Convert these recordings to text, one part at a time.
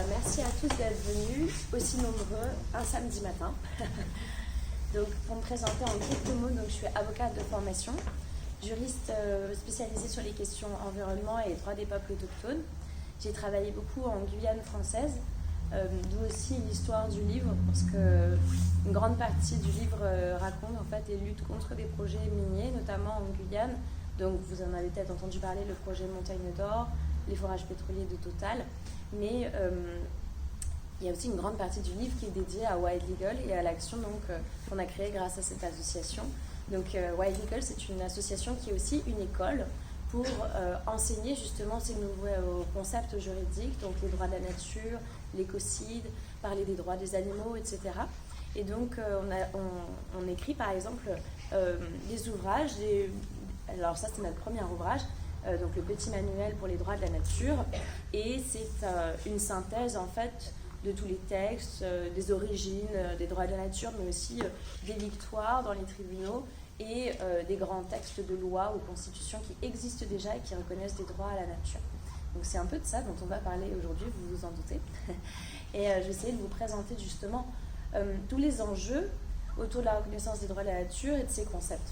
Merci à tous d'être venus, aussi nombreux, un samedi matin. Donc, pour me présenter en quelques mots, donc, je suis avocate de formation, juriste spécialisée sur les questions environnement et droits des peuples autochtones. J'ai travaillé beaucoup en Guyane française, d'où aussi l'histoire du livre, parce qu'une grande partie du livre raconte en fait les luttes contre des projets miniers, notamment en Guyane. Donc, vous en avez peut-être entendu parler, le projet Montagne d'Or, les forages pétroliers de Total. Mais il y a aussi une grande partie du livre qui est dédiée à Wild Legal et à l'action qu'on a créée grâce à cette association. Donc Wild Legal, c'est une association qui est aussi une école pour enseigner justement ces nouveaux concepts juridiques, donc les droits de la nature, l'écocide, parler des droits des animaux, etc. Et donc on écrit par exemple des ouvrages, alors ça c'est notre premier ouvrage, donc le petit manuel pour les droits de la nature, et c'est une synthèse en fait de tous les textes, des origines des droits de la nature, mais aussi des victoires dans les tribunaux et des grands textes de loi ou constitutions qui existent déjà et qui reconnaissent des droits à la nature. Donc c'est un peu de ça dont on va parler aujourd'hui, vous vous en doutez. Et je vais essayer de vous présenter justement tous les enjeux autour de la reconnaissance des droits de la nature et de ces concepts.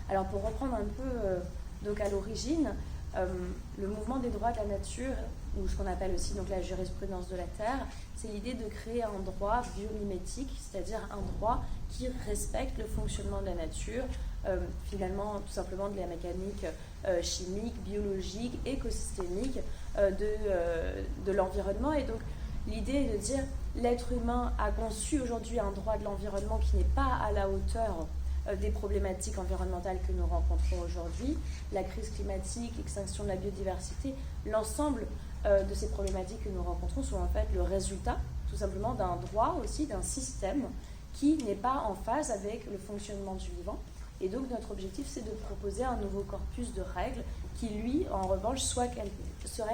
Alors pour reprendre un peu donc à l'origine, le mouvement des droits de la nature, ou ce qu'on appelle aussi donc la jurisprudence de la Terre, c'est l'idée de créer un droit biomimétique, c'est-à-dire un droit qui respecte le fonctionnement de la nature, finalement tout simplement de la mécanique chimique, biologique, écosystémique de l'environnement. Et donc l'idée est de dire l'être humain a conçu aujourd'hui un droit de l'environnement qui n'est pas à la hauteur des problématiques environnementales que nous rencontrons aujourd'hui, la crise climatique, l'extinction de la biodiversité, l'ensemble de ces problématiques que nous rencontrons sont en fait le résultat tout simplement d'un droit aussi, d'un système qui n'est pas en phase avec le fonctionnement du vivant. Et donc notre objectif c'est de proposer un nouveau corpus de règles qui lui en revanche serait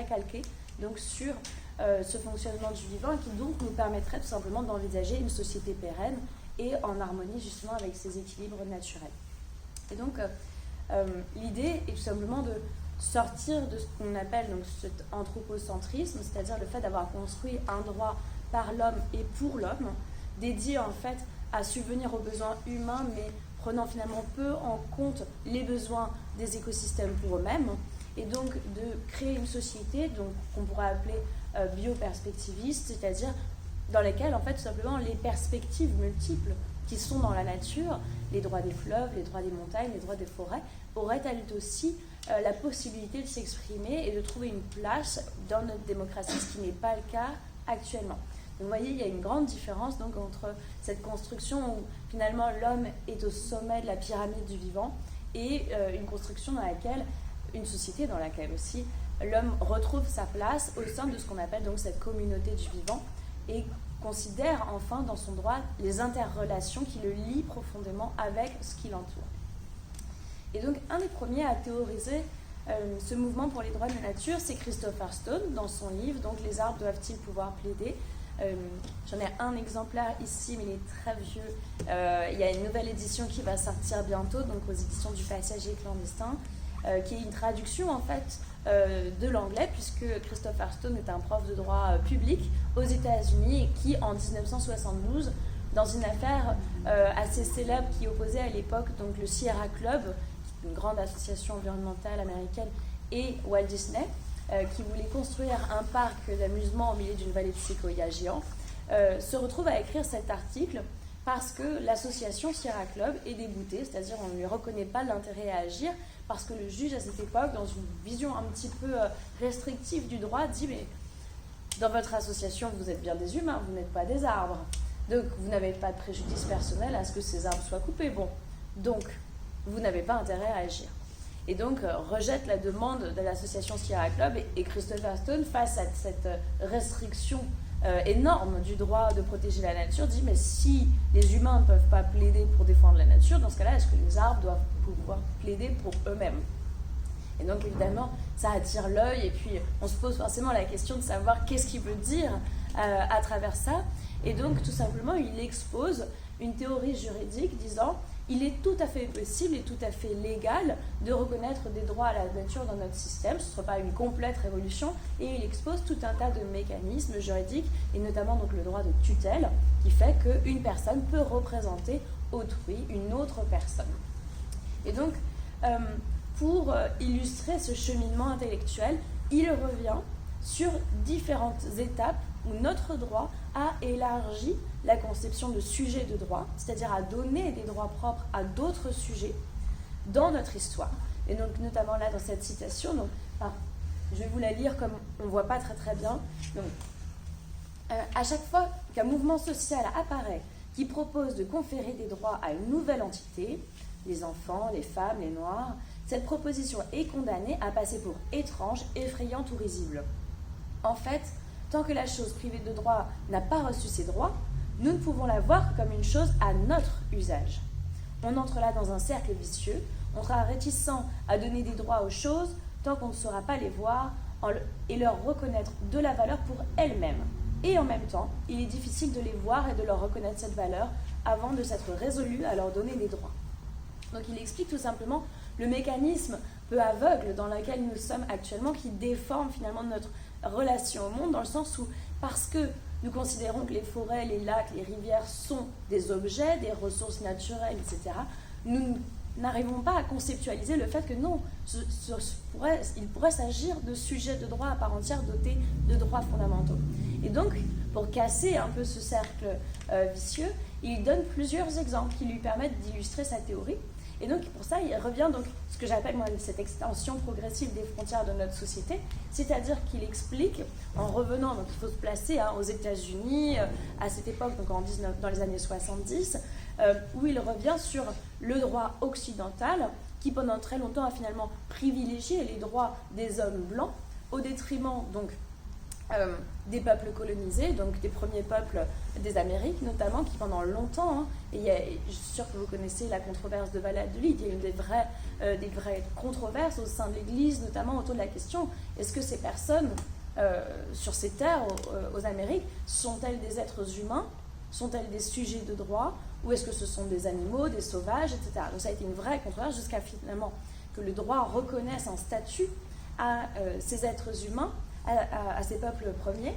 calqué donc, sur ce fonctionnement du vivant et qui donc nous permettrait tout simplement d'envisager une société pérenne et en harmonie justement avec ces équilibres naturels. Et donc l'idée est tout simplement de sortir de ce qu'on appelle donc cet anthropocentrisme, c'est-à-dire le fait d'avoir construit un droit par l'homme et pour l'homme, dédié en fait à subvenir aux besoins humains, mais prenant finalement peu en compte les besoins des écosystèmes pour eux-mêmes, et donc de créer une société donc, qu'on pourrait appeler bioperspectiviste, c'est-à-dire dans lesquelles, en fait, tout simplement, les perspectives multiples qui sont dans la nature, les droits des fleuves, les droits des montagnes, les droits des forêts, auraient-elles aussi la possibilité de s'exprimer et de trouver une place dans notre démocratie, ce qui n'est pas le cas actuellement. Donc, vous voyez, il y a une grande différence donc, entre cette construction où, finalement, l'homme est au sommet de la pyramide du vivant et une construction dans laquelle, une société dans laquelle aussi, l'homme retrouve sa place au sein de ce qu'on appelle donc cette communauté du vivant, et considère enfin dans son droit les interrelations qui le lient profondément avec ce qui l'entoure. Et donc un des premiers à théoriser ce mouvement pour les droits de la nature, c'est Christopher Stone dans son livre donc Les arbres doivent-ils pouvoir plaider. J'en ai un exemplaire ici, mais il est très vieux. Il y a une nouvelle édition qui va sortir bientôt, donc aux éditions du Passager clandestin, qui est une traduction en fait de l'anglais, puisque Christopher Stone est un prof de droit public aux États-Unis et qui, en 1972, dans une affaire assez célèbre qui opposait à l'époque donc le Sierra Club, une grande association environnementale américaine, et Walt Disney, qui voulait construire un parc d'amusement au milieu d'une vallée de séquoias géants, se retrouve à écrire cet article parce que l'association Sierra Club est déboutée, c'est-à-dire on ne lui reconnaît pas l'intérêt à agir, parce que le juge à cette époque, dans une vision un petit peu restrictive du droit, dit « mais dans votre association, vous êtes bien des humains, vous n'êtes pas des arbres. Donc vous n'avez pas de préjudice personnel à ce que ces arbres soient coupés. Bon, donc vous n'avez pas intérêt à agir. » Et donc rejette la demande de l'association Sierra Club et Christopher Stone, face à cette restriction énorme du droit de protéger la nature, dit mais si les humains ne peuvent pas plaider pour défendre la nature, dans ce cas-là, est-ce que les arbres doivent pouvoir plaider pour eux-mêmes? Et donc évidemment, ça attire l'œil et puis on se pose forcément la question de savoir qu'est-ce qu'il veut dire à travers ça. Et donc tout simplement, il expose une théorie juridique disant il est tout à fait possible et tout à fait légal de reconnaître des droits à la nature dans notre système. Ce ne sera pas une complète révolution, et il expose tout un tas de mécanismes juridiques, et notamment donc le droit de tutelle, qui fait qu'une personne peut représenter autrui, une autre personne. Et donc, pour illustrer ce cheminement intellectuel, il revient sur différentes étapes où notre droit a élargi la conception de sujet de droit, c'est-à-dire à donner des droits propres à d'autres sujets dans notre histoire. Et donc, notamment là, dans cette citation, donc, je vais vous la lire comme on ne voit pas très bien. Donc, à chaque fois qu'un mouvement social apparaît qui propose de conférer des droits à une nouvelle entité, les enfants, les femmes, les noirs, cette proposition est condamnée à passer pour étrange, effrayante ou risible. En fait, tant que la chose privée de droit n'a pas reçu ses droits, nous ne pouvons la voir comme une chose à notre usage. On entre là dans un cercle vicieux, on sera réticent à donner des droits aux choses tant qu'on ne saura pas les voir et leur reconnaître de la valeur pour elles-mêmes. Et en même temps, il est difficile de les voir et de leur reconnaître cette valeur avant de s'être résolu à leur donner des droits. Donc il explique tout simplement le mécanisme peu aveugle dans lequel nous sommes actuellement, qui déforme finalement notre relation au monde, dans le sens où, parce que nous considérons que les forêts, les lacs, les rivières sont des objets, des ressources naturelles, etc., nous n'arrivons pas à conceptualiser le fait que non, il pourrait s'agir de sujets de droit à part entière dotés de droits fondamentaux. Et donc, pour casser un peu ce cercle vicieux, il donne plusieurs exemples qui lui permettent d'illustrer sa théorie. Et donc, pour ça, il revient donc ce que j'appelle moi cette extension progressive des frontières de notre société, c'est-à-dire qu'il explique, en revenant, donc il faut se placer aux États-Unis, à cette époque, donc dans les années 70, où il revient sur le droit occidental, qui pendant très longtemps a finalement privilégié les droits des hommes blancs, au détriment donc des peuples colonisés, donc des premiers peuples des Amériques notamment, qui pendant longtemps, et je suis sûre que vous connaissez la controverse de Valladolid, il y a eu des vraies controverses au sein de l'Église, notamment autour de la question, est-ce que ces personnes sur ces terres aux Amériques sont-elles des êtres humains, sont-elles des sujets de droit, ou est-ce que ce sont des animaux, des sauvages, etc. Donc ça a été une vraie controverse jusqu'à finalement que le droit reconnaisse un statut à ces êtres humains, à ces peuples premiers.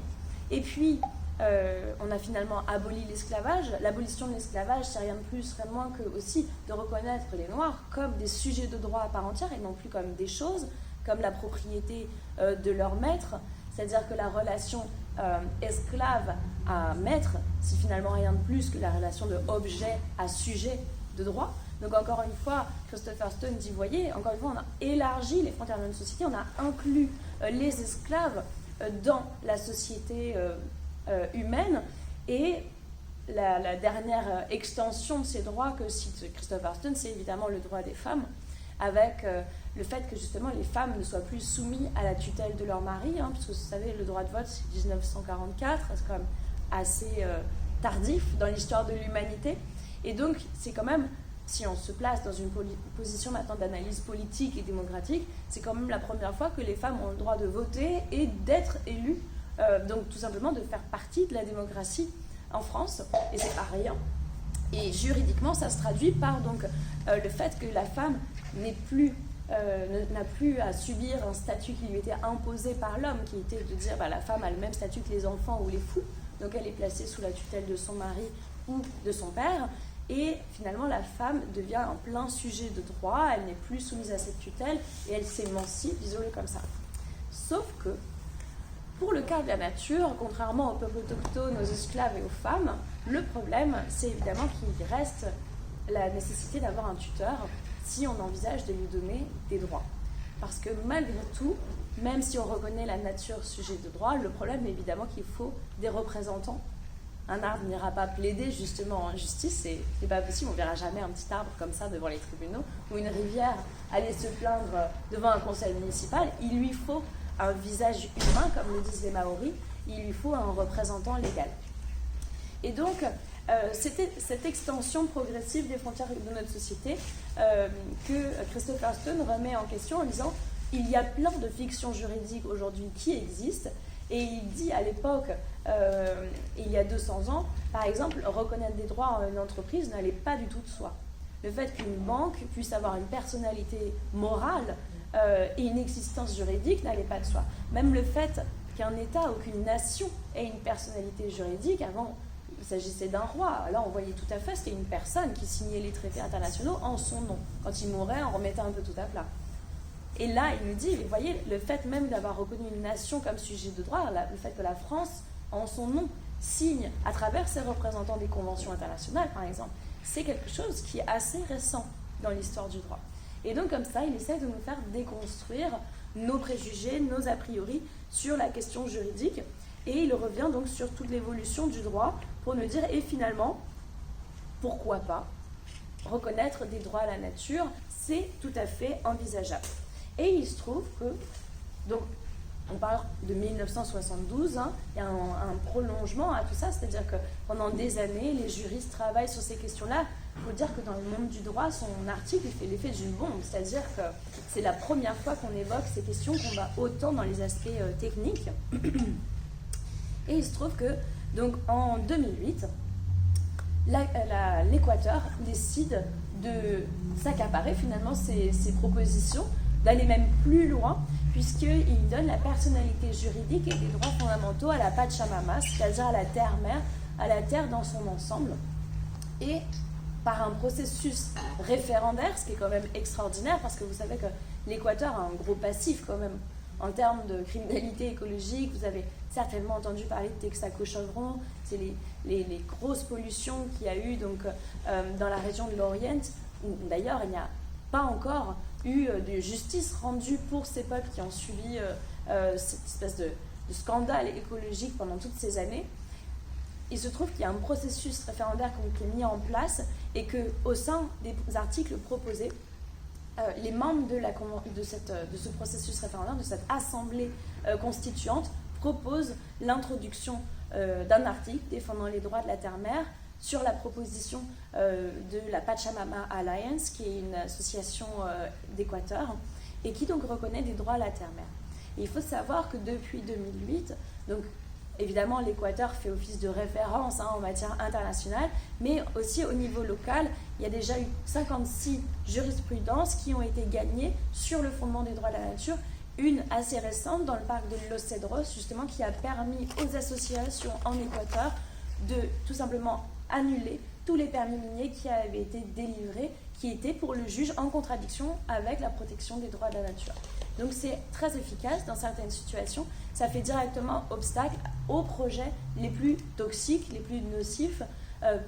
Et puis, on a finalement aboli l'esclavage. L'abolition de l'esclavage, c'est rien de plus, rien de moins que aussi de reconnaître les Noirs comme des sujets de droit à part entière et non plus comme des choses, comme la propriété de leur maître. C'est-à-dire que la relation esclave à maître, c'est finalement rien de plus que la relation de objet à sujet de droit. Donc encore une fois, Christopher Stone dit, voyez, encore une fois, on a élargi les frontières de notre société, on a inclus les esclaves dans la société humaine, et la dernière extension de ces droits que cite Christopher Stone, c'est évidemment le droit des femmes, avec le fait que justement les femmes ne soient plus soumises à la tutelle de leur mari, puisque vous savez, le droit de vote c'est 1944, c'est quand même assez tardif dans l'histoire de l'humanité, et donc c'est quand même, si on se place dans une position maintenant d'analyse politique et démocratique, c'est quand même la première fois que les femmes ont le droit de voter et d'être élues, donc tout simplement de faire partie de la démocratie en France, et c'est pas rien. Et juridiquement, ça se traduit par donc, le fait que la femme n'a plus à subir un statut qui lui était imposé par l'homme, qui était de dire la femme a le même statut que les enfants ou les fous, donc elle est placée sous la tutelle de son mari ou de son père. Et finalement, la femme devient un plein sujet de droit, elle n'est plus soumise à cette tutelle et elle s'émancipe, disons-le comme ça. Sauf que, pour le cas de la nature, contrairement aux peuples autochtones, aux esclaves et aux femmes, le problème, c'est évidemment qu'il reste la nécessité d'avoir un tuteur si on envisage de lui donner des droits. Parce que malgré tout, même si on reconnaît la nature sujet de droit, le problème est évidemment qu'il faut des représentants. Un arbre n'ira pas plaider justement en justice, c'est pas possible, on ne verra jamais un petit arbre comme ça devant les tribunaux, ou une rivière aller se plaindre devant un conseil municipal. Il lui faut un visage humain, comme le disent les Maoris, il lui faut un représentant légal. Et donc, c'était cette extension progressive des frontières de notre société que Christopher Stone remet en question en disant « il y a plein de fictions juridiques aujourd'hui qui existent », et il dit à l'époque, il y a 200 ans, par exemple, reconnaître des droits en une entreprise n'allait pas du tout de soi. le fait qu'une banque puisse avoir une personnalité morale et une existence juridique n'allait pas de soi. Même le fait qu'un État ou qu'une nation ait une personnalité juridique, avant il s'agissait d'un roi, là on voyait tout à fait, c'était une personne qui signait les traités internationaux en son nom. Quand il mourait, on remettait un peu tout à plat. Et là, il nous dit, vous voyez, le fait même d'avoir reconnu une nation comme sujet de droit, le fait que la France, en son nom, signe à travers ses représentants des conventions internationales, par exemple, c'est quelque chose qui est assez récent dans l'histoire du droit. Et donc, comme ça, il essaie de nous faire déconstruire nos préjugés, nos a priori sur la question juridique. Et il revient donc sur toute l'évolution du droit pour nous dire, et finalement, pourquoi pas reconnaître des droits à la nature, c'est tout à fait envisageable. Et il se trouve que, donc, on parle de 1972, il y a un prolongement à tout ça, c'est-à-dire que pendant des années, les juristes travaillent sur ces questions-là. Il faut dire que dans le monde du droit, son article il fait l'effet d'une bombe, c'est-à-dire que c'est la première fois qu'on évoque ces questions, qu'on va autant dans les aspects techniques. Et il se trouve que, donc, en 2008, l'Équateur décide de s'accaparer finalement ces propositions, d'aller même plus loin, puisqu'il donne la personnalité juridique et des droits fondamentaux à la Pachamama, c'est-à-dire à la terre-mère, à la terre dans son ensemble, et par un processus référendaire, ce qui est quand même extraordinaire, parce que vous savez que l'Équateur a un gros passif quand même, en termes de criminalité écologique. Vous avez certainement entendu parler de Texaco Chevron, c'est les grosses pollutions qu'il y a eu donc, dans la région de l'Orient, où d'ailleurs il n'y a pas encore eu de justice rendue pour ces peuples qui ont subi cette espèce de scandale écologique pendant toutes ces années. Il se trouve qu'il y a un processus référendaire qui est mis en place et qu'au sein des articles proposés, les membres de ce processus référendaire, de cette assemblée constituante, proposent l'introduction d'un article défendant les droits de la terre-mère sur la proposition de la Pachamama Alliance, qui est une association d'Équateur, et qui donc reconnaît des droits à la terre-mère. Et il faut savoir que depuis 2008, donc évidemment l'Équateur fait office de référence en matière internationale, mais aussi au niveau local, il y a déjà eu 56 jurisprudences qui ont été gagnées sur le fondement des droits de la nature, une assez récente dans le parc de Los Cedros, justement, qui a permis aux associations en Équateur de tout simplement annuler tous les permis miniers qui avaient été délivrés, qui étaient pour le juge en contradiction avec la protection des droits de la nature. Donc c'est très efficace dans certaines situations, ça fait directement obstacle aux projets les plus toxiques, les plus nocifs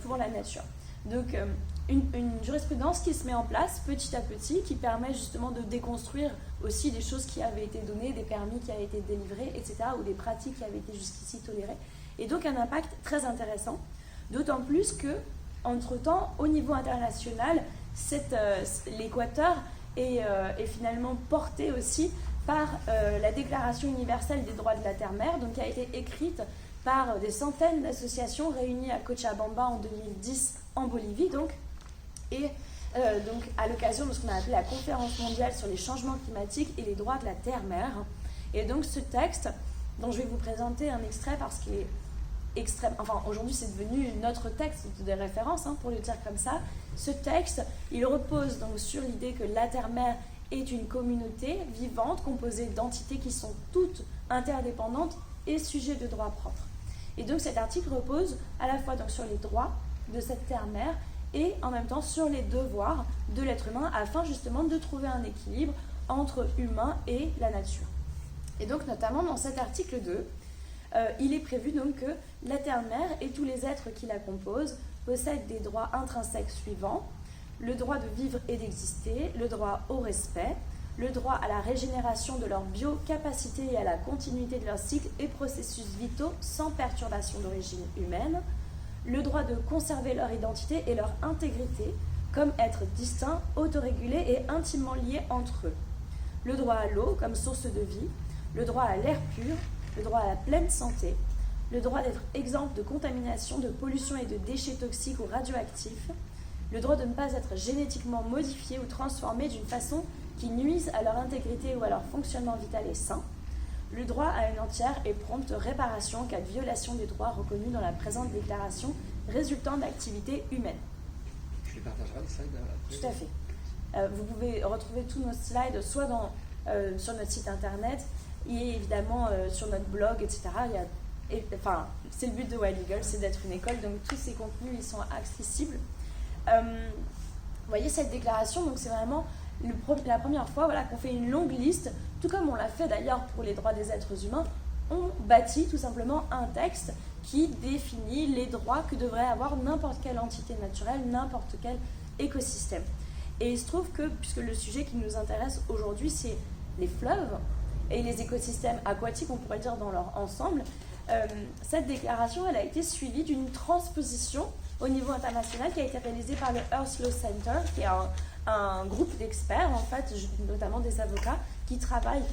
pour la nature. Donc une jurisprudence qui se met en place petit à petit, qui permet justement de déconstruire aussi des choses qui avaient été données, des permis qui avaient été délivrés, etc., ou des pratiques qui avaient été jusqu'ici tolérées. Et donc un impact très intéressant, d'autant plus que, entre-temps, au niveau international, l'Équateur est finalement porté aussi par la Déclaration universelle des droits de la terre-mère, donc qui a été écrite par des centaines d'associations réunies à Cochabamba en 2010 en Bolivie, donc, et donc à l'occasion de ce qu'on a appelé la Conférence mondiale sur les changements climatiques et les droits de la terre-mère. Et donc ce texte, dont je vais vous présenter un extrait parce qu'il est extrême, enfin aujourd'hui c'est devenu notre texte de référence, pour le dire comme ça. Ce texte, il repose donc sur l'idée que la terre-mère est une communauté vivante composée d'entités qui sont toutes interdépendantes et sujettes de droits propres. Et donc cet article repose à la fois donc sur les droits de cette terre-mère et en même temps sur les devoirs de l'être humain afin justement de trouver un équilibre entre humain et la nature. Et donc notamment dans cet article 2, il est prévu donc que la terre-mère et tous les êtres qui la composent possèdent des droits intrinsèques suivants: le droit de vivre et d'exister, le droit au respect, le droit à la régénération de leur biocapacité et à la continuité de leurs cycles et processus vitaux sans perturbation d'origine humaine, le droit de conserver leur identité et leur intégrité comme êtres distincts, autorégulés et intimement liés entre eux, le droit à l'eau comme source de vie, le droit à l'air pur, le droit à la pleine santé, le droit d'être exempt de contamination, de pollution et de déchets toxiques ou radioactifs, le droit de ne pas être génétiquement modifié ou transformé d'une façon qui nuise à leur intégrité ou à leur fonctionnement vital et sain, le droit à une entière et prompte réparation en cas de violation des droits reconnus dans la présente déclaration résultant d'activités humaines. Tu les partageras les slides après? Tout à fait. Vous pouvez retrouver tous nos slides soit sur notre site internet et évidemment sur notre blog, etc. C'est le but de Wild Eagle, c'est d'être une école, donc tous ces contenus ils sont accessibles. Vous voyez cette déclaration, donc c'est vraiment la première fois qu'on fait une longue liste, tout comme on l'a fait d'ailleurs pour les droits des êtres humains. On bâtit tout simplement un texte qui définit les droits que devrait avoir n'importe quelle entité naturelle, n'importe quel écosystème. Et il se trouve que, puisque le sujet qui nous intéresse aujourd'hui, c'est les fleuves et les écosystèmes aquatiques, on pourrait dire dans leur ensemble, cette déclaration elle a été suivie d'une transposition au niveau international qui a été réalisée par le Earth Law Center, qui est un groupe d'experts, en fait, notamment des avocats, qui travaillent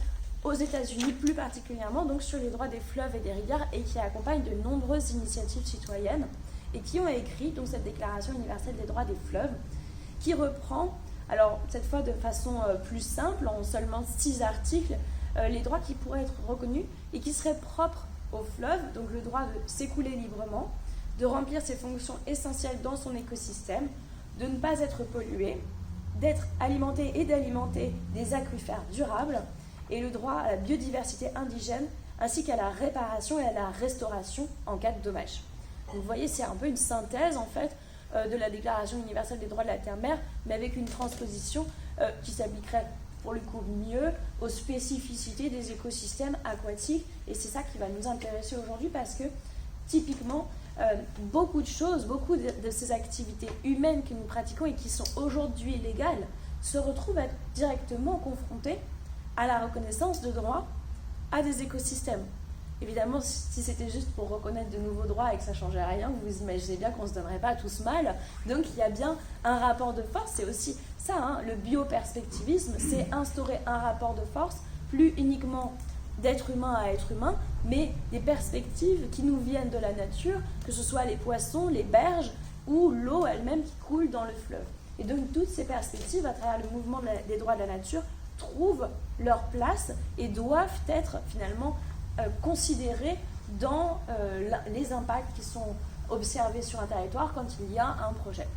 aux États-Unis plus particulièrement donc sur les droits des fleuves et des rivières et qui accompagnent de nombreuses initiatives citoyennes et qui ont écrit donc cette Déclaration universelle des droits des fleuves qui reprend, alors cette fois de façon plus simple, en seulement 6 articles, les droits qui pourraient être reconnus et qui seraient propres aux fleuves, donc le droit de s'écouler librement, de remplir ses fonctions essentielles dans son écosystème, de ne pas être pollué, d'être alimenté et d'alimenter des aquifères durables, et le droit à la biodiversité indigène, ainsi qu'à la réparation et à la restauration en cas de dommage. Donc, vous voyez, c'est un peu une synthèse, en fait, de la Déclaration universelle des droits de la Terre-Mère, mais avec une transposition qui s'appliquerait, pour le coup, mieux aux spécificités des écosystèmes aquatiques, et c'est ça qui va nous intéresser aujourd'hui, parce que, typiquement, beaucoup de choses, beaucoup de ces activités humaines que nous pratiquons et qui sont aujourd'hui légales, se retrouvent à être directement confrontées à la reconnaissance de droits à des écosystèmes. Évidemment, si c'était juste pour reconnaître de nouveaux droits et que ça ne changeait rien, vous imaginez bien qu'on ne se donnerait pas tous mal. Donc il y a bien un rapport de force, c'est aussi ça, le bioperspectivisme, c'est instaurer un rapport de force, plus uniquement d'être humain à être humain, mais des perspectives qui nous viennent de la nature, que ce soit les poissons, les berges ou l'eau elle-même qui coule dans le fleuve. Et donc toutes ces perspectives, à travers le mouvement des droits de la nature, trouvent leur place et doivent être finalement considérées dans les impacts qui sont observés sur un territoire quand il y a un projet.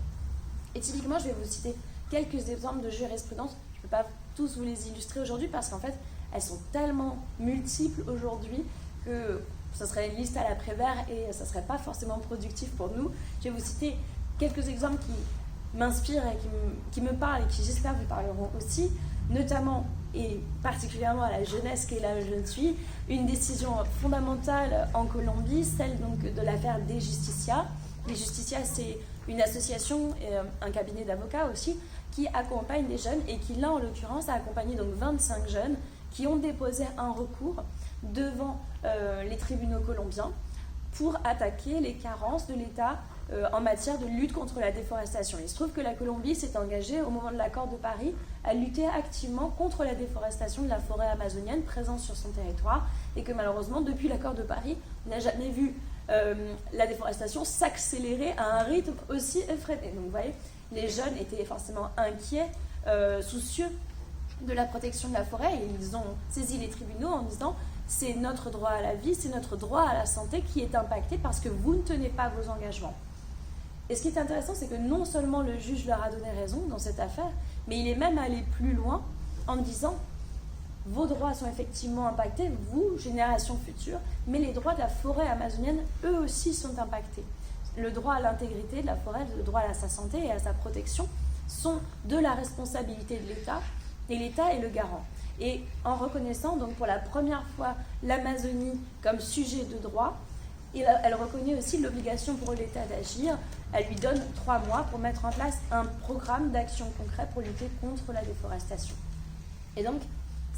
Et typiquement, je vais vous citer quelques exemples de jurisprudence. Je ne peux pas tous vous les illustrer aujourd'hui parce qu'en fait, elles sont tellement multiples aujourd'hui que ça serait une liste à la Prévert et ça ne serait pas forcément productif pour nous. Je vais vous citer quelques exemples qui m'inspirent et qui me parlent et qui j'espère vous parleront aussi, notamment et particulièrement à la jeunesse qui est là où je suis, une décision fondamentale en Colombie, celle donc de l'affaire des Justicia. Les Justicia, c'est une association et un cabinet d'avocats aussi qui accompagne des jeunes et qui là en l'occurrence a accompagné donc 25 jeunes qui ont déposé un recours devant les tribunaux colombiens pour attaquer les carences de l'État en matière de lutte contre la déforestation. Il se trouve que la Colombie s'est engagée au moment de l'accord de Paris à lutter activement contre la déforestation de la forêt amazonienne présente sur son territoire et que malheureusement depuis l'accord de Paris on n'a jamais vu la déforestation s'accélérer à un rythme aussi effréné. Donc vous voyez, les jeunes étaient forcément inquiets, soucieux de la protection de la forêt et ils ont saisi les tribunaux en disant c'est notre droit à la vie, c'est notre droit à la santé qui est impacté parce que vous ne tenez pas vos engagements. Et ce qui est intéressant, c'est que non seulement le juge leur a donné raison dans cette affaire, mais il est même allé plus loin en disant vos droits sont effectivement impactés, vous, générations futures, mais les droits de la forêt amazonienne, eux aussi, sont impactés. Le droit à l'intégrité de la forêt, le droit à sa santé et à sa protection sont de la responsabilité de l'État, et l'État est le garant. Et en reconnaissant donc pour la première fois l'Amazonie comme sujet de droit, elle reconnaît aussi l'obligation pour l'État d'agir. Elle lui donne 3 mois pour mettre en place un programme d'action concret pour lutter contre la déforestation. Et donc,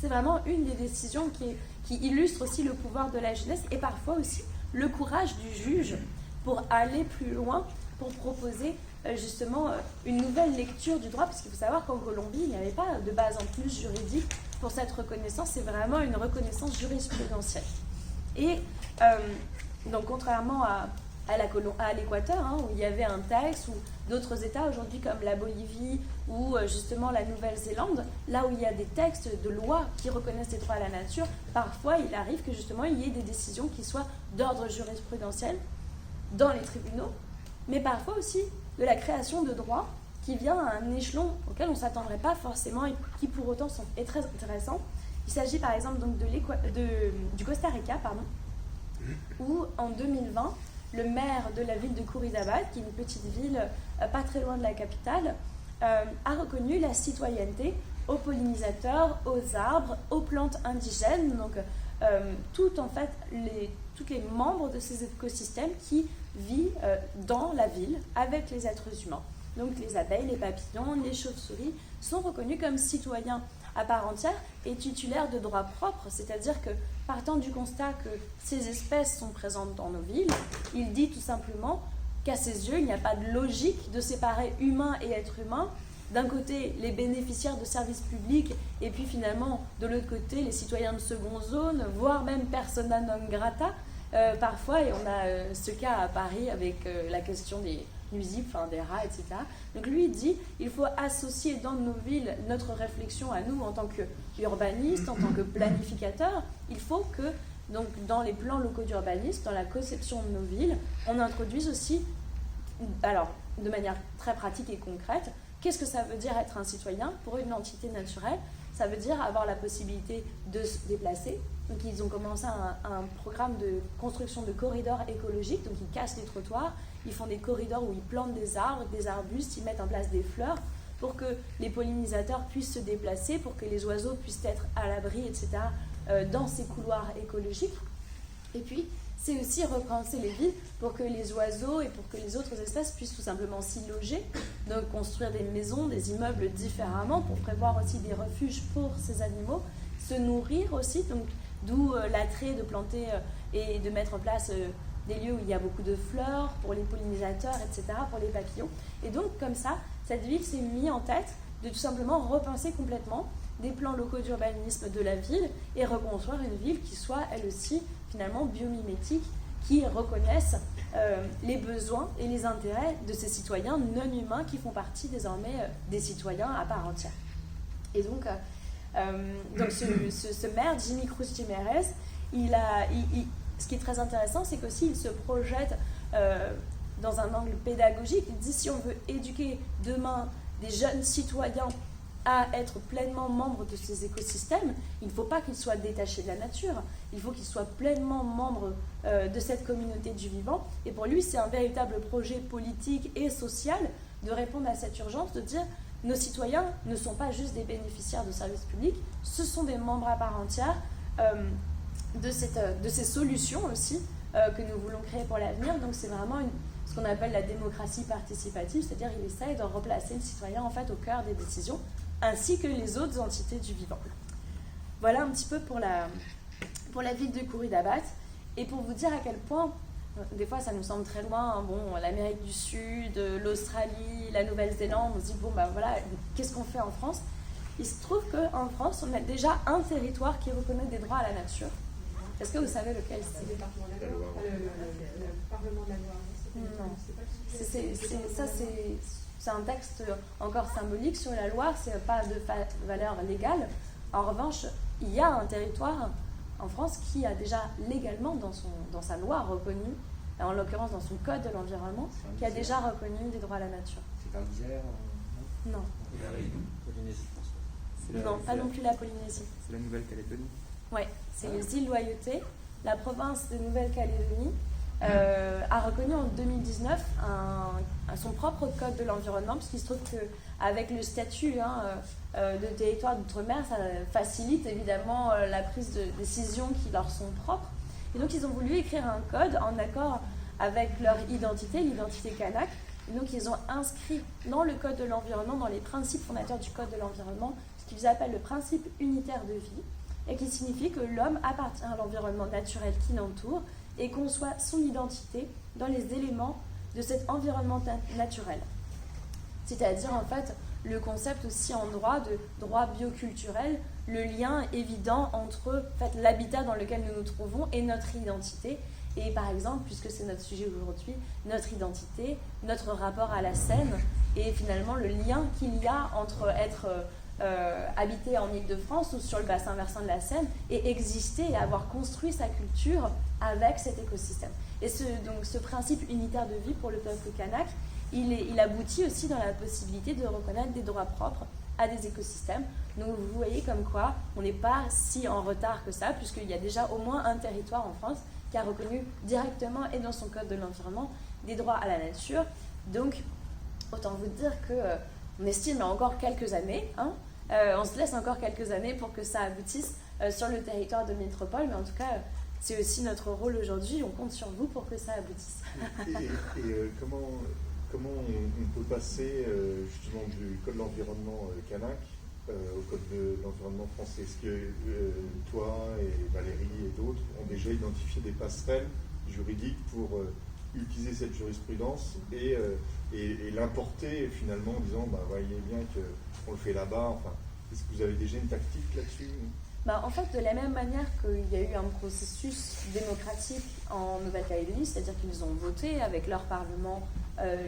c'est vraiment une des décisions qui illustre aussi le pouvoir de la jeunesse et parfois aussi le courage du juge pour aller plus loin, pour proposer justement une nouvelle lecture du droit, parce qu'il faut savoir qu'en Colombie, il n'y avait pas de base en plus juridique pour cette reconnaissance, c'est vraiment une reconnaissance jurisprudentielle. Et donc contrairement à l'Équateur, où il y avait un texte, ou d'autres États aujourd'hui comme la Bolivie ou justement la Nouvelle-Zélande, là où il y a des textes de loi qui reconnaissent les droits à la nature, parfois il arrive que justement il y ait des décisions qui soient d'ordre jurisprudentiel dans les tribunaux, mais parfois aussi de la création de droits qui vient à un échelon auquel on ne s'attendrait pas forcément et qui pour autant est très intéressant. Il s'agit par exemple donc du Costa Rica, où en 2020, le maire de la ville de Curridabat, qui est une petite ville pas très loin de la capitale, a reconnu la citoyenneté aux pollinisateurs, aux arbres, aux plantes indigènes, donc tous les membres de ces écosystèmes qui vivent dans la ville avec les êtres humains. Donc les abeilles, les papillons, les chauves-souris sont reconnus comme citoyens à part entière et titulaires de droits propres, c'est-à-dire que partant du constat que ces espèces sont présentes dans nos villes, il dit tout simplement qu'à ses yeux, il n'y a pas de logique de séparer humains et êtres humains. D'un côté, les bénéficiaires de services publics, et puis finalement, de l'autre côté, les citoyens de seconde zone, voire même persona non grata, parfois, et on a ce cas à Paris avec la question des nuisibles, des rats, etc. Donc lui, il dit, il faut associer dans nos villes notre réflexion à nous en tant qu'urbanistes, en tant que planificateurs. Il faut que, donc, dans les plans locaux d'urbanisme, dans la conception de nos villes, on introduise aussi, alors, de manière très pratique et concrète, qu'est-ce que ça veut dire être un citoyen pour une entité naturelle? Ça veut dire avoir la possibilité de se déplacer. Donc ils ont commencé un programme de construction de corridors écologiques, donc ils cassent les trottoirs, ils font des corridors où ils plantent des arbres, des arbustes, ils mettent en place des fleurs pour que les pollinisateurs puissent se déplacer, pour que les oiseaux puissent être à l'abri, etc., dans ces couloirs écologiques. Et puis, c'est aussi repenser les villes pour que les oiseaux et pour que les autres espèces puissent tout simplement s'y loger, donc construire des maisons, des immeubles différemment, pour prévoir aussi des refuges pour ces animaux, se nourrir aussi, donc d'où l'attrait de planter et de mettre en place des lieux où il y a beaucoup de fleurs pour les pollinisateurs, etc., pour les papillons. Et donc, comme ça, cette ville s'est mise en tête de tout simplement repenser complètement des plans locaux d'urbanisme de la ville et reconstruire une ville qui soit, elle aussi, finalement biomimétique, qui reconnaissent les besoins et les intérêts de ces citoyens non humains qui font partie désormais des citoyens à part entière. Et donc, ce maire, Jimmy Cruz Jiménez, ce qui est très intéressant, c'est qu'aussi il se projette dans un angle pédagogique. Il dit si on veut éduquer demain des jeunes citoyens à être pleinement membres de ces écosystèmes, il ne faut pas qu'ils soient détachés de la nature, il faut qu'ils soient pleinement membres de cette communauté du vivant. Et pour lui, c'est un véritable projet politique et social de répondre à cette urgence, de dire nos citoyens ne sont pas juste des bénéficiaires de services publics, ce sont des membres à part entière de ces solutions aussi que nous voulons créer pour l'avenir. Donc c'est vraiment ce qu'on appelle la démocratie participative, c'est-à-dire il essaye de replacer le citoyen en fait au cœur des décisions, ainsi que les autres entités du vivant. Voilà un petit peu pour la ville de Curridabat. Et pour vous dire à quel point, des fois ça nous semble très loin, l'Amérique du Sud, l'Australie, la Nouvelle-Zélande, on se dit voilà, qu'est-ce qu'on fait en France? Il se trouve qu'en France, on a déjà un territoire qui reconnaît des droits à la nature. Est-ce que vous savez lequel c'est? Le Parlement de la Loire. Non. C'est un texte encore symbolique sur la Loire, c'est pas de valeur légale. En revanche, il y a un territoire en France qui a déjà légalement dans sa loi reconnu, en l'occurrence dans son code de l'environnement, qui a déjà reconnu des droits à la nature. C'est un désert? Non. La Polynésie française. Non, pas non plus la Polynésie. C'est la Nouvelle-Calédonie? Oui, c'est les îles Loyauté. La province de Nouvelle-Calédonie a reconnu en 2019 son propre code de l'environnement, puisqu'il se trouve qu'avec le statut de territoire d'outre-mer, ça facilite évidemment la prise de décisions qui leur sont propres. Et donc ils ont voulu écrire un code en accord avec leur identité, l'identité kanak. Et donc ils ont inscrit dans le code de l'environnement, dans les principes fondateurs du code de l'environnement, ce qu'ils appellent le principe unitaire de vie, et qui signifie que l'homme appartient à l'environnement naturel qui l'entoure et conçoit son identité dans les éléments de cet environnement naturel. C'est-à-dire en fait le concept aussi en droit de droit bioculturel, le lien évident entre l'habitat dans lequel nous nous trouvons et notre identité. Et par exemple, puisque c'est notre sujet aujourd'hui, notre identité, notre rapport à la Seine et finalement le lien qu'il y a entre être habiter en Île-de-France ou sur le bassin versant de la Seine et exister et avoir construit sa culture avec cet écosystème. Et ce principe unitaire de vie pour le peuple kanak, il aboutit aussi dans la possibilité de reconnaître des droits propres à des écosystèmes. Donc vous voyez comme quoi on n'est pas si en retard que ça, puisqu'il y a déjà au moins un territoire en France qui a reconnu directement et dans son code de l'environnement des droits à la nature. Donc autant vous dire qu'on estime encore quelques années, on se laisse encore quelques années pour que ça aboutisse sur le territoire de métropole, mais en tout cas c'est aussi notre rôle aujourd'hui, on compte sur vous pour que ça aboutisse. Comment on peut passer justement du code de l'environnement kanak au code de l'environnement français? Est-ce que toi et Valérie et d'autres ont déjà identifié des passerelles juridiques pour utiliser cette jurisprudence et l'importer finalement en disant voyez bien qu'on le fait là-bas, enfin, est-ce que vous avez déjà une tactique là-dessus? En fait, de la même manière qu'il y a eu un processus démocratique en Nouvelle-Calédonie, c'est-à-dire qu'ils ont voté avec leur parlement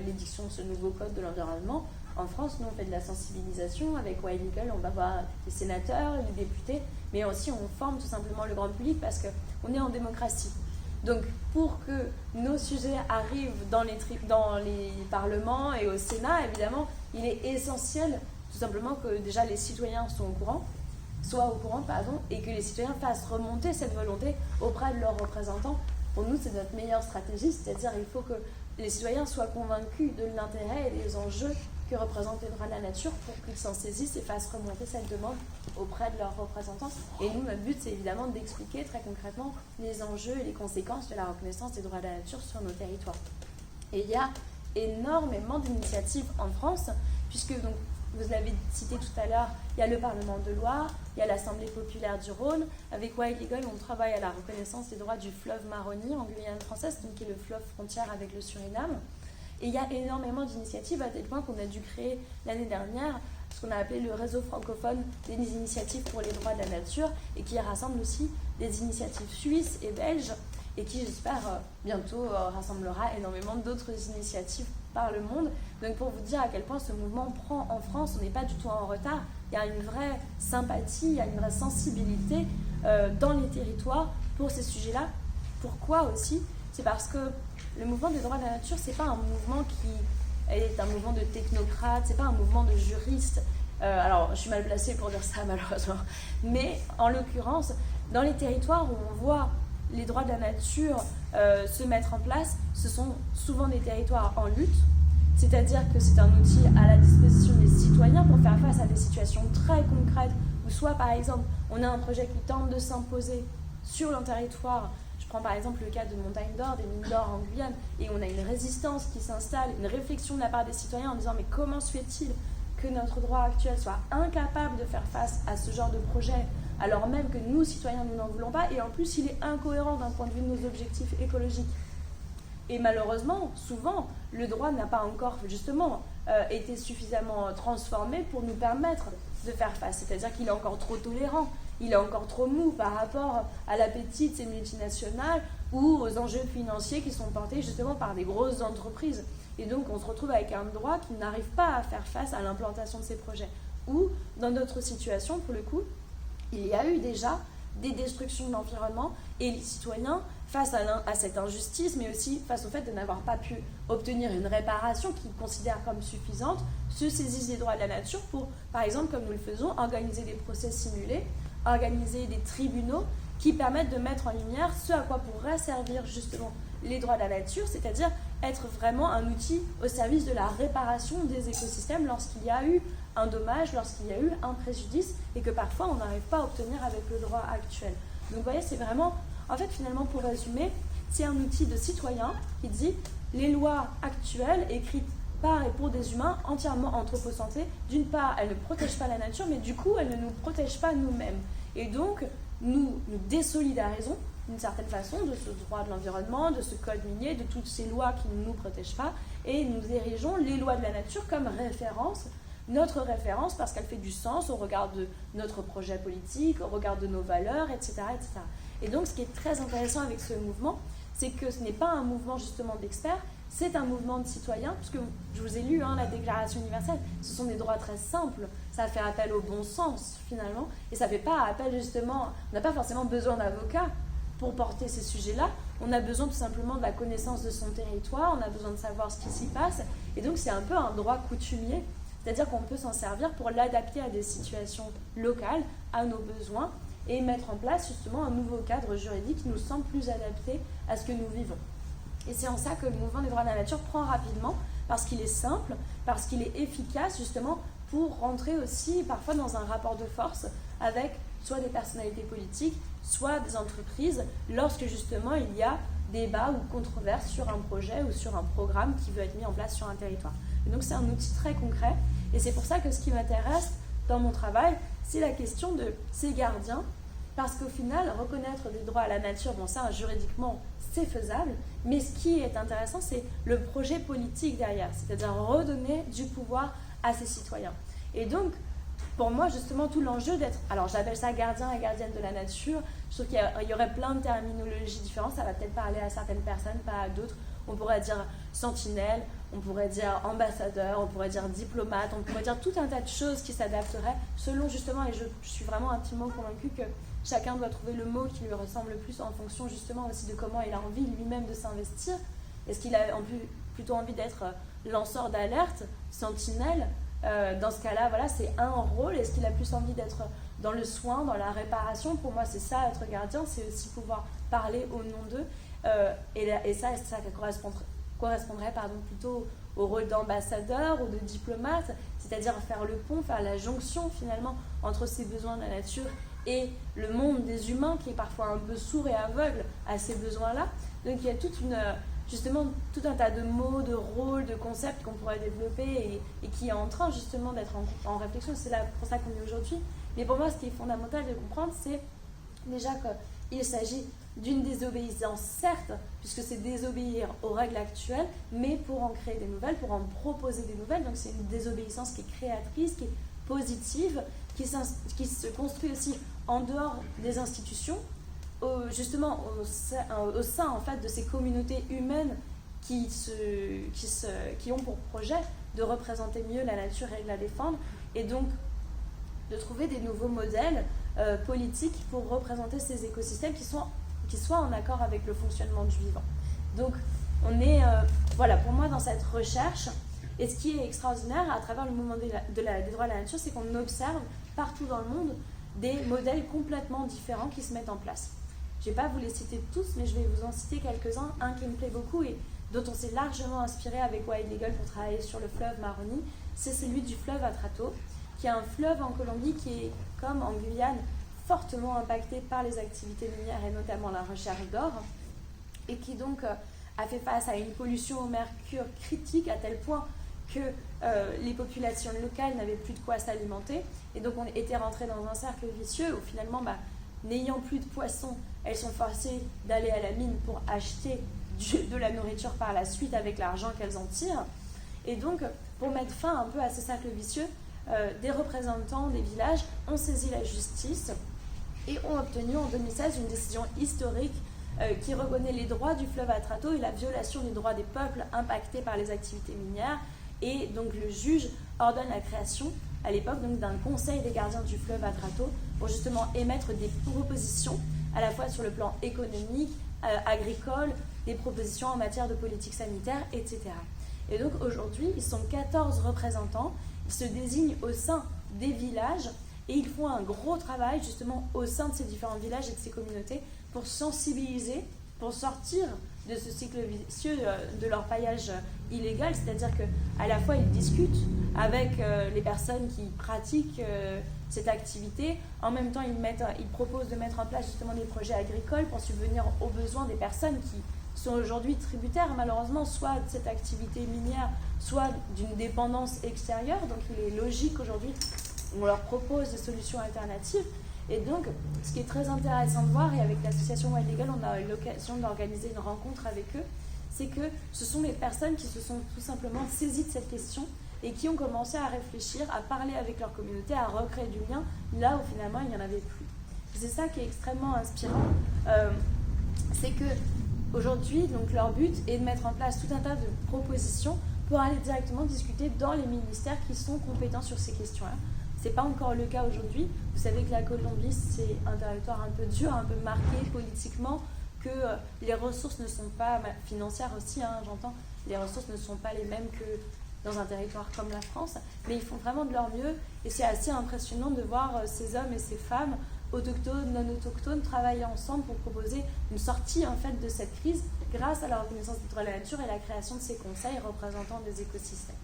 l'édiction de ce nouveau code de l'environnement, en France, nous on fait de la sensibilisation. Avec Wild Eagle, on va voir les sénateurs, les députés, mais aussi on forme tout simplement le grand public parce qu'on est en démocratie. Donc pour que nos sujets arrivent dans les parlements et au Sénat, évidemment, il est essentiel tout simplement que déjà les citoyens soient au courant, et que les citoyens fassent remonter cette volonté auprès de leurs représentants. Pour nous, c'est notre meilleure stratégie, c'est-à-dire il faut que les citoyens soient convaincus de l'intérêt et des enjeux que représentent les droits de la nature pour qu'ils s'en saisissent et fassent remonter cette demande auprès de leurs représentants. Et nous, notre but, c'est évidemment d'expliquer très concrètement les enjeux et les conséquences de la reconnaissance des droits de la nature sur nos territoires. Et il y a énormément d'initiatives en France, puisque donc, vous l'avez cité tout à l'heure, il y a le Parlement de Loire, il y a l'Assemblée populaire du Rhône. Avec Wild Eagle, on travaille à la reconnaissance des droits du fleuve Maroni en Guyane française, donc qui est le fleuve frontière avec le Suriname. Et il y a énormément d'initiatives à tel point qu'on a dû créer l'année dernière ce qu'on a appelé le réseau francophone des initiatives pour les droits de la nature et qui rassemble aussi des initiatives suisses et belges et qui, j'espère, bientôt rassemblera énormément d'autres initiatives par le monde. Donc pour vous dire à quel point ce mouvement prend en France, on n'est pas du tout en retard, il y a une vraie sympathie, il y a une vraie sensibilité dans les territoires pour ces sujets-là. Pourquoi aussi? C'est parce que le mouvement des droits de la nature, c'est pas un mouvement qui est un mouvement de technocrates, c'est pas un mouvement de juristes. Alors, je suis mal placée pour dire ça malheureusement, mais en l'occurrence, dans les territoires où on voit les droits de la nature se mettre en place, ce sont souvent des territoires en lutte, c'est-à-dire que c'est un outil à la disposition des citoyens pour faire face à des situations très concrètes, où soit par exemple, on a un projet qui tente de s'imposer sur le territoire. Je prends par exemple le cas de Montagne d'Or, des mines d'or en Guyane, et on a une résistance qui s'installe, une réflexion de la part des citoyens en disant mais comment se fait-il que notre droit actuel soit incapable de faire face à ce genre de projet, alors même que nous, citoyens, nous n'en voulons pas, et en plus il est incohérent d'un point de vue de nos objectifs écologiques. Et malheureusement, souvent, le droit n'a pas encore justement été suffisamment transformé pour nous permettre de faire face, c'est-à-dire qu'il est encore trop tolérant. Il est encore trop mou par rapport à l'appétit de ces multinationales ou aux enjeux financiers qui sont portés justement par des grosses entreprises. Et donc, on se retrouve avec un droit qui n'arrive pas à faire face à l'implantation de ces projets. Ou, dans d'autres situations, pour le coup, il y a eu déjà des destructions de l'environnement et les citoyens, face à cette injustice, mais aussi face au fait de n'avoir pas pu obtenir une réparation qu'ils considèrent comme suffisante, se saisissent des droits de la nature pour, par exemple, comme nous le faisons, organiser des procès simulés, organiser des tribunaux qui permettent de mettre en lumière ce à quoi pourraient servir justement les droits de la nature, c'est-à-dire être vraiment un outil au service de la réparation des écosystèmes lorsqu'il y a eu un dommage, lorsqu'il y a eu un préjudice et que parfois on n'arrive pas à obtenir avec le droit actuel. Donc vous voyez, c'est vraiment, en fait finalement pour résumer, c'est un outil de citoyen qui dit les lois actuelles écrites par et pour des humains entièrement anthropocentrés, d'une part, elles ne protègent pas la nature, mais du coup, elles ne nous protègent pas nous-mêmes. Et donc, nous désolidarisons d'une certaine façon de ce droit de l'environnement, de ce code minier, de toutes ces lois qui ne nous protègent pas, et nous érigeons les lois de la nature comme référence, notre référence, parce qu'elle fait du sens au regard de notre projet politique, au regard de nos valeurs, etc., etc. Et donc, ce qui est très intéressant avec ce mouvement, c'est que ce n'est pas un mouvement justement d'experts, c'est un mouvement de citoyens, puisque je vous ai lu la Déclaration universelle, ce sont des droits très simples, ça fait appel au bon sens finalement, et ça ne fait pas appel justement, on n'a pas forcément besoin d'avocats pour porter ces sujets-là, on a besoin tout simplement de la connaissance de son territoire, on a besoin de savoir ce qui s'y passe, et donc c'est un peu un droit coutumier, c'est-à-dire qu'on peut s'en servir pour l'adapter à des situations locales, à nos besoins, et mettre en place justement un nouveau cadre juridique qui nous semble plus adapté à ce que nous vivons. Et c'est en ça que le mouvement des droits de la nature prend rapidement, parce qu'il est simple, parce qu'il est efficace justement pour rentrer aussi parfois dans un rapport de force avec soit des personnalités politiques, soit des entreprises, lorsque justement il y a débat ou controverse sur un projet ou sur un programme qui veut être mis en place sur un territoire. Et donc c'est un outil très concret, et c'est pour ça que ce qui m'intéresse dans mon travail, c'est la question de ces gardiens, parce qu'au final, reconnaître des droits à la nature, bon ça juridiquement c'est faisable, mais ce qui est intéressant, c'est le projet politique derrière, c'est-à-dire redonner du pouvoir à ses citoyens. Et donc, pour moi, justement, tout l'enjeu d'être... Alors, j'appelle ça gardien et gardienne de la nature. Je trouve qu'il y aurait plein de terminologies différentes. Ça va peut-être parler à certaines personnes, pas à d'autres. On pourrait dire sentinelle, on pourrait dire ambassadeur, on pourrait dire diplomate, on pourrait dire tout un tas de choses qui s'adapteraient selon, justement, et je suis vraiment intimement convaincue que chacun doit trouver le mot qui lui ressemble le plus en fonction, justement, aussi de comment il a envie lui-même de s'investir. Est-ce qu'il a plutôt envie d'être lanceur d'alerte, sentinelle? Dans ce cas-là, voilà, c'est un rôle. Est-ce qu'il a plus envie d'être dans le soin, dans la réparation? Pour moi, c'est ça, être gardien, c'est aussi pouvoir parler au nom d'eux. Et ça correspondrait plutôt au rôle d'ambassadeur ou de diplomate, c'est-à-dire faire le pont, faire la jonction finalement entre ces besoins de la nature et le monde des humains qui est parfois un peu sourd et aveugle à ces besoins-là. Donc il y a justement tout un tas de mots, de rôles, de concepts qu'on pourrait développer et qui est en train justement d'être en réflexion. C'est là pour ça qu'on est aujourd'hui. Mais pour moi, ce qui est fondamental de comprendre, c'est déjà qu'il s'agit d'une désobéissance, certes, puisque c'est désobéir aux règles actuelles, mais pour en créer des nouvelles, pour en proposer des nouvelles. Donc c'est une désobéissance qui est créatrice, qui est positive, qui se construit aussi en dehors des institutions, justement au sein en fait de ces communautés humaines qui ont pour projet de représenter mieux la nature et de la défendre, et donc de trouver des nouveaux modèles politiques pour représenter ces écosystèmes qui soient en accord avec le fonctionnement du vivant. Donc on est pour moi dans cette recherche, et ce qui est extraordinaire à travers le mouvement des droits de la nature, c'est qu'on observe partout dans le monde des modèles complètement différents qui se mettent en place. Je ne vais pas vous les citer tous, mais je vais vous en citer quelques-uns. Un qui me plaît beaucoup et dont on s'est largement inspiré avec Wild Eagle pour travailler sur le fleuve Maroni, c'est celui du fleuve Atrato, qui est un fleuve en Colombie qui est, comme en Guyane, fortement impacté par les activités minières et notamment la recherche d'or, et qui donc a fait face à une pollution au mercure critique à tel point que les populations locales n'avaient plus de quoi s'alimenter, et donc on était rentré dans un cercle vicieux où finalement, n'ayant plus de poissons, elles sont forcées d'aller à la mine pour acheter de la nourriture par la suite avec l'argent qu'elles en tirent. Et donc, pour mettre fin un peu à ce cercle vicieux, des représentants des villages ont saisi la justice et ont obtenu en 2016 une décision historique qui reconnaît les droits du fleuve Atrato et la violation des droits des peuples impactés par les activités minières. Et donc le juge ordonne la création à l'époque d'un conseil des gardiens du fleuve Atrato pour justement émettre des propositions à la fois sur le plan économique, agricole, des propositions en matière de politique sanitaire, etc. Et donc aujourd'hui, ils sont 14 représentants, ils se désignent au sein des villages et ils font un gros travail justement au sein de ces différents villages et de ces communautés pour sensibiliser, pour sortir de ce cycle vicieux de leur paillage illégal, c'est-à-dire qu'à la fois ils discutent avec les personnes qui pratiquent cette activité, en même temps ils proposent de mettre en place justement des projets agricoles pour subvenir aux besoins des personnes qui sont aujourd'hui tributaires malheureusement soit de cette activité minière, soit d'une dépendance extérieure. Donc il est logique aujourd'hui on leur propose des solutions alternatives. Et donc, ce qui est très intéressant de voir, et avec l'association Wild Eagle, on a eu l'occasion d'organiser une rencontre avec eux, c'est que ce sont des personnes qui se sont tout simplement saisies de cette question et qui ont commencé à réfléchir, à parler avec leur communauté, à recréer du lien, là où finalement il n'y en avait plus. Et c'est ça qui est extrêmement inspirant, c'est que aujourd'hui, donc leur but est de mettre en place tout un tas de propositions pour aller directement discuter dans les ministères qui sont compétents sur ces questions-là. Ce n'est pas encore le cas aujourd'hui. Vous savez que la Colombie, c'est un territoire un peu dur, un peu marqué politiquement, que les ressources ne sont pas, financières aussi, hein, j'entends, les ressources ne sont pas les mêmes que dans un territoire comme la France, mais ils font vraiment de leur mieux et c'est assez impressionnant de voir ces hommes et ces femmes autochtones, non autochtones, travailler ensemble pour proposer une sortie en fait de cette crise grâce à la reconnaissance des droits de la nature et la création de ces conseils représentants des écosystèmes.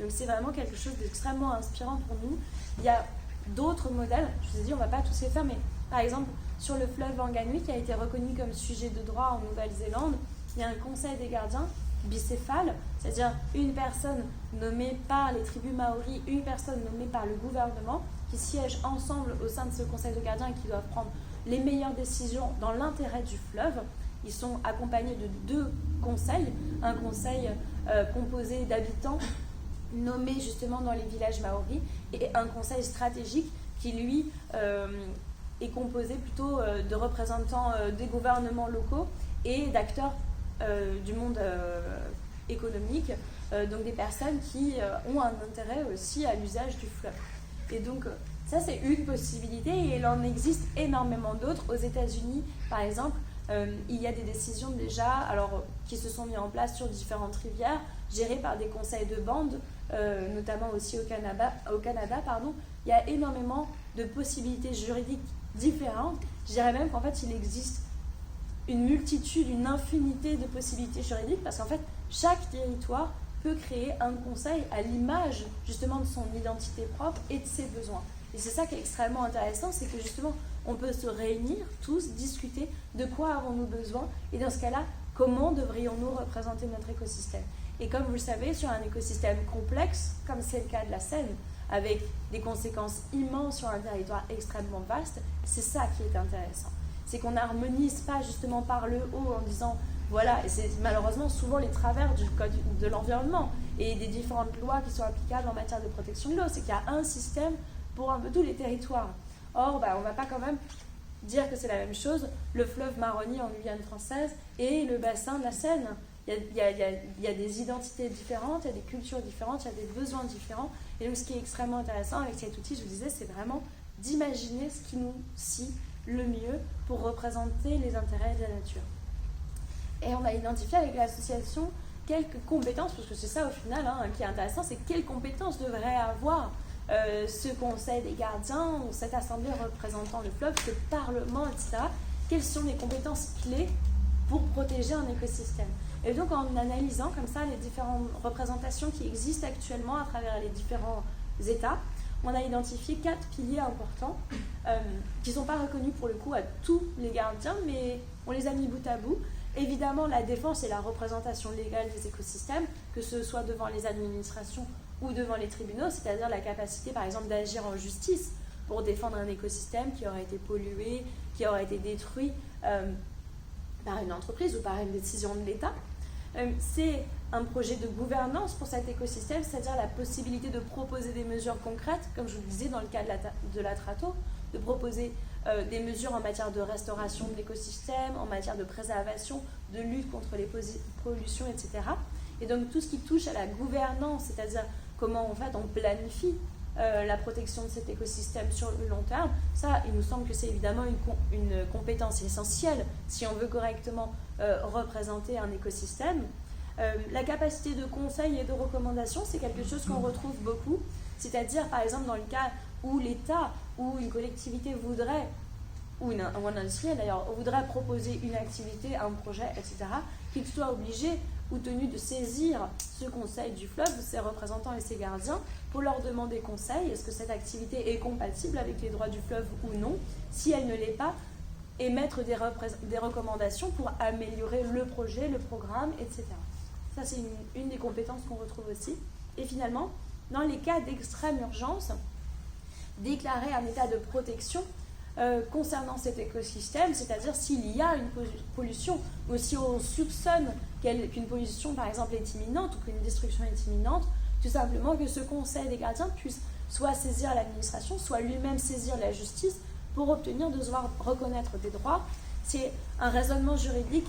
Donc c'est vraiment quelque chose d'extrêmement inspirant pour nous. Il y a d'autres modèles, je vous ai dit on ne va pas tous les faire, mais par exemple sur le fleuve Wanganui qui a été reconnu comme sujet de droit en Nouvelle-Zélande, il y a un conseil des gardiens bicéphale, c'est-à-dire une personne nommée par les tribus maoris, une personne nommée par le gouvernement, qui siègent ensemble au sein de ce conseil de gardiens et qui doivent prendre les meilleures décisions dans l'intérêt du fleuve. Ils sont accompagnés de 2 conseils, un conseil composé d'habitants nommés justement dans les villages maoris et un conseil stratégique qui lui est composé plutôt de représentants des gouvernements locaux et d'acteurs du monde économique, donc des personnes qui ont un intérêt aussi à l'usage du fleuve. Et donc ça c'est une possibilité et il en existe énormément d'autres. Aux États-Unis par exemple, il y a des décisions déjà qui se sont mises en place sur différentes rivières gérées par des conseils de bande, notamment aussi au Canada, il y a énormément de possibilités juridiques différentes. Je dirais même qu'en fait il existe une multitude, une infinité de possibilités juridiques parce qu'en fait, chaque territoire peut créer un conseil à l'image justement de son identité propre et de ses besoins. Et c'est ça qui est extrêmement intéressant, c'est que justement, on peut se réunir tous, discuter de quoi avons-nous besoin et dans ce cas-là, comment devrions-nous représenter notre écosystème. Et comme vous le savez, sur un écosystème complexe, comme c'est le cas de la Seine, avec des conséquences immenses sur un territoire extrêmement vaste, c'est ça qui est intéressant. C'est qu'on n'harmonise pas justement par le haut en disant voilà, et c'est malheureusement souvent les travers du code de l'environnement et des différentes lois qui sont applicables en matière de protection de l'eau, c'est qu'il y a un système pour un peu tous les territoires. Or, on ne va pas quand même dire que c'est la même chose, le fleuve Maroni en Guyane française et le bassin de la Seine. Il y a des identités différentes, il y a des cultures différentes, il y a des besoins différents. Et donc ce qui est extrêmement intéressant avec cet outil, je vous disais, c'est vraiment d'imaginer ce qui nous scie le mieux pour représenter les intérêts de la nature. Et on a identifié avec l'association quelques compétences, parce que c'est ça au final qui est intéressant, c'est quelles compétences devrait avoir ce conseil des gardiens, ou cette assemblée représentant le fleuve, ce parlement, etc. Quelles sont les compétences clés pour protéger un écosystème. Et donc en analysant comme ça les différentes représentations qui existent actuellement à travers les différents États, on a identifié 4 piliers importants qui ne sont pas reconnus pour le coup à tous les gardiens, mais on les a mis bout à bout. Évidemment, la défense et la représentation légale des écosystèmes, que ce soit devant les administrations ou devant les tribunaux, c'est-à-dire la capacité par exemple d'agir en justice pour défendre un écosystème qui aurait été pollué, qui aurait été détruit par une entreprise ou par une décision de l'État. C'est un projet de gouvernance pour cet écosystème, c'est-à-dire la possibilité de proposer des mesures concrètes, comme je vous le disais dans le cas de la Trato, de proposer des mesures en matière de restauration de l'écosystème, en matière de préservation, de lutte contre les pollutions, etc. Et donc tout ce qui touche à la gouvernance, c'est-à-dire comment en fait on planifie la protection de cet écosystème sur le long terme, ça il nous semble que c'est évidemment une compétence essentielle si on veut correctement représenter un écosystème. La capacité de conseil et de recommandation, c'est quelque chose qu'on retrouve beaucoup, c'est-à-dire par exemple dans le cas où l'État ou une collectivité voudrait, ou un industriel d'ailleurs, voudrait proposer une activité, un projet, etc., qu'il soit obligé ou tenu de saisir ce conseil du fleuve, ses représentants et ses gardiens, pour leur demander conseil, est-ce que cette activité est compatible avec les droits du fleuve ou non, si elle ne l'est pas, émettre des recommandations pour améliorer le projet, le programme, etc. Ça, c'est une des compétences qu'on retrouve aussi. Et finalement, dans les cas d'extrême urgence, déclarer un état de protection concernant cet écosystème, c'est-à-dire s'il y a une pollution ou si on soupçonne qu'une pollution, par exemple, est imminente ou qu'une destruction est imminente, tout simplement que ce conseil des gardiens puisse soit saisir l'administration, soit lui-même saisir la justice pour obtenir de se voir reconnaître des droits. C'est un raisonnement juridique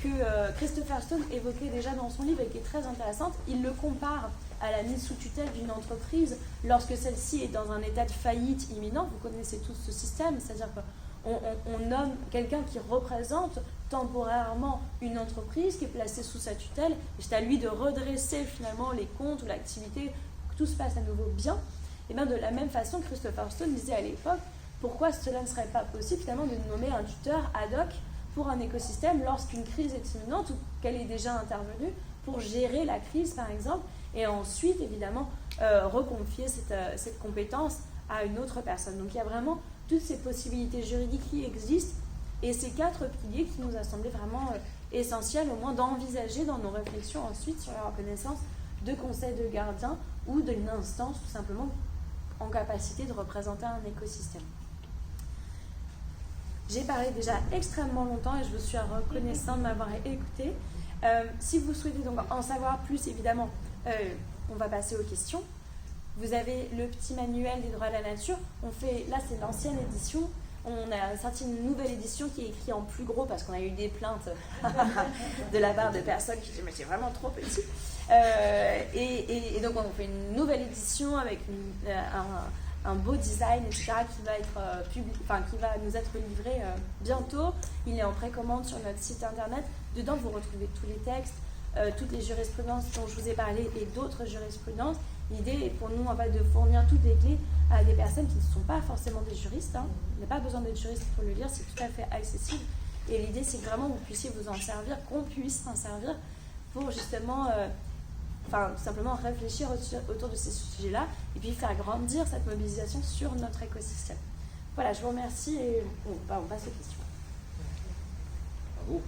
que Christopher Stone évoquait déjà dans son livre et qui est très intéressante. Il le compare à la mise sous tutelle d'une entreprise lorsque celle-ci est dans un état de faillite imminent. Vous connaissez tous ce système, c'est-à-dire qu'on nomme quelqu'un qui représente temporairement une entreprise qui est placée sous sa tutelle, et c'est à lui de redresser finalement les comptes ou l'activité, que tout se passe à nouveau bien. Et bien de la même façon, Christopher Stone disait à l'époque, pourquoi cela ne serait pas possible finalement de nommer un tuteur ad hoc pour un écosystème lorsqu'une crise est imminente ou qu'elle est déjà intervenue pour gérer la crise par exemple, et ensuite évidemment reconfier cette compétence à une autre personne. Donc il y a vraiment toutes ces possibilités juridiques qui existent et ces 4 piliers qui nous a semblé vraiment essentiels au moins d'envisager dans nos réflexions ensuite sur la reconnaissance de conseils de gardiens ou d'une instance tout simplement en capacité de représenter un écosystème. J'ai parlé déjà extrêmement longtemps et je vous suis reconnaissante de m'avoir écouté. Si vous souhaitez donc en savoir plus, évidemment, on va passer aux questions. Vous avez le petit manuel des droits de la nature. Là, c'est l'ancienne édition. On a sorti une nouvelle édition qui est écrite en plus gros parce qu'on a eu des plaintes de la part de personnes qui disaient « mais c'est vraiment trop petit ». Et donc, on fait une nouvelle édition avec un beau design, etc., qui va nous être livré bientôt. Il est en précommande sur notre site internet. Dedans, vous retrouvez tous les textes, toutes les jurisprudences dont je vous ai parlé et d'autres jurisprudences. L'idée est pour nous en fait, de fournir toutes les clés à des personnes qui ne sont pas forcément des juristes. Il n'y a pas besoin d'être juriste pour le lire, c'est tout à fait accessible. Et l'idée, c'est que vraiment vous puissiez vous en servir, qu'on puisse s'en servir pour justement... tout simplement réfléchir autour de ces sujets-là et puis faire grandir cette mobilisation sur notre écosystème. Voilà, je vous remercie et on passe aux questions. Bravo.